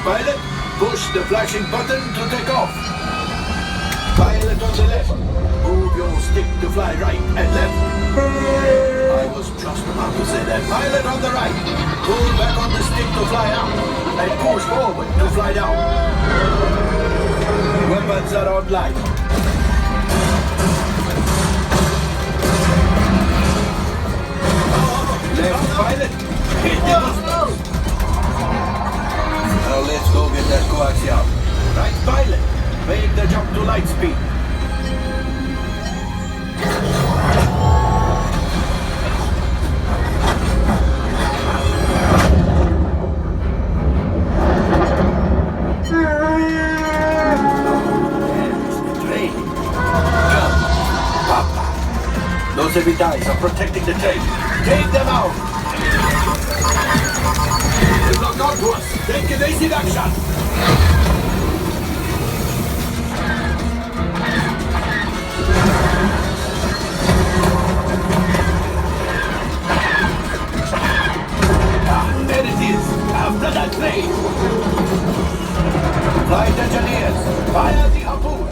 pilot. Push the flashing button to take off. Pilot on the left. Move your stick to fly right and left. I was just about to say that. Pilot on the right. Pull back on the stick to fly up. And push forward to fly down. Weapons are online. Left pilot. Hit the boosters. Now let's go get that coaxium. Right pilot. Make the jump to light speed. Those heavy dies are protecting the train. Take them out! They lock onto us! Take evasive action! There it is! After that train! Flight engineers, fire the harpoon!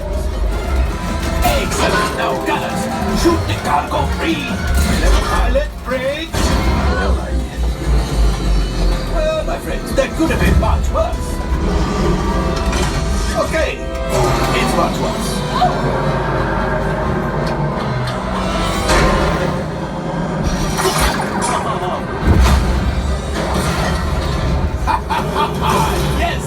Excellent! Now, gunners, shoot the cargo free! Left pilot, brake! Well, my friends, that could have been much worse. Okay, it's much worse. Yes!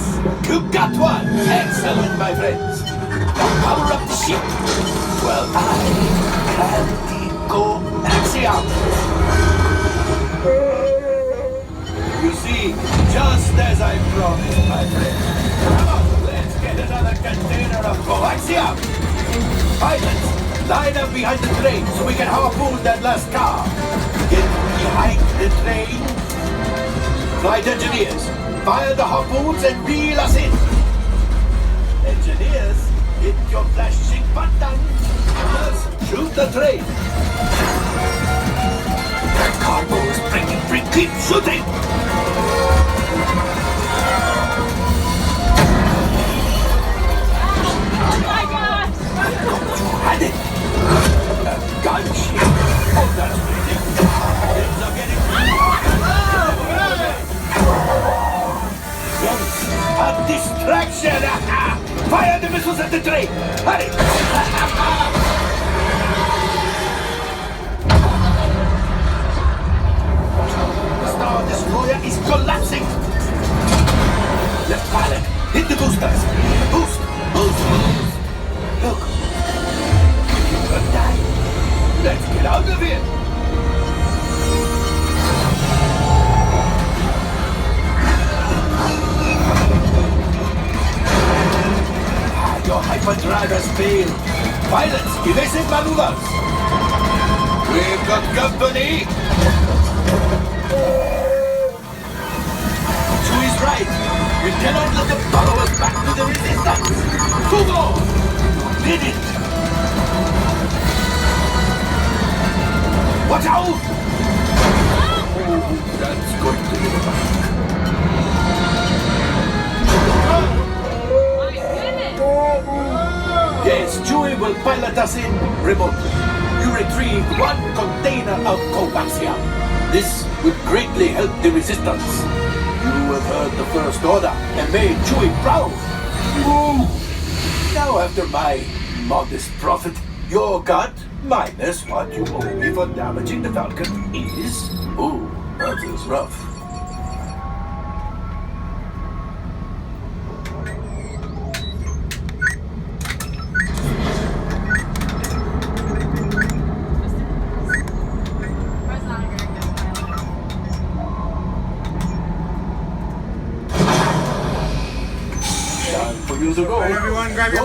You got one! Excellent, my friends! Now power up the ship! Well, I can go axiom! You see, just as I promised, my friend. Come on, let's get another container of coaxium! Pilots, line up behind the train so we can harpoon that last car! Get behind the train! Flight engineers, fire the harpoons and reel us in! Engineers, hit your flashing button! Let's shoot the train! The cargo is breaking free! Keep shooting! Oh my God! You had it! A gunship! Oh, that's really... Things are getting... Yes, a distraction! Fire the missiles at the train! Hurry! The Star Destroyer is collapsing! Left pilot, hit the boosters! Boost! Boost! Boost! Look! We could die! Let's get out of here! Your hyperdrive has failed. Pilots, evasive maneuvers. We've got company. Chewie's right. We cannot let them follow us back to the resistance. Google! Did it! Watch out! Oh, that's going to be Yes, Chewie will pilot us in remotely. You retrieve one container of coaxium. This would greatly help the resistance. You have heard the First Order and made Chewie proud. Ooh. Now after my modest profit, your cut, minus what you owe me for damaging the Falcon is... Ooh, that is rough. Time for you to go. Everyone grab your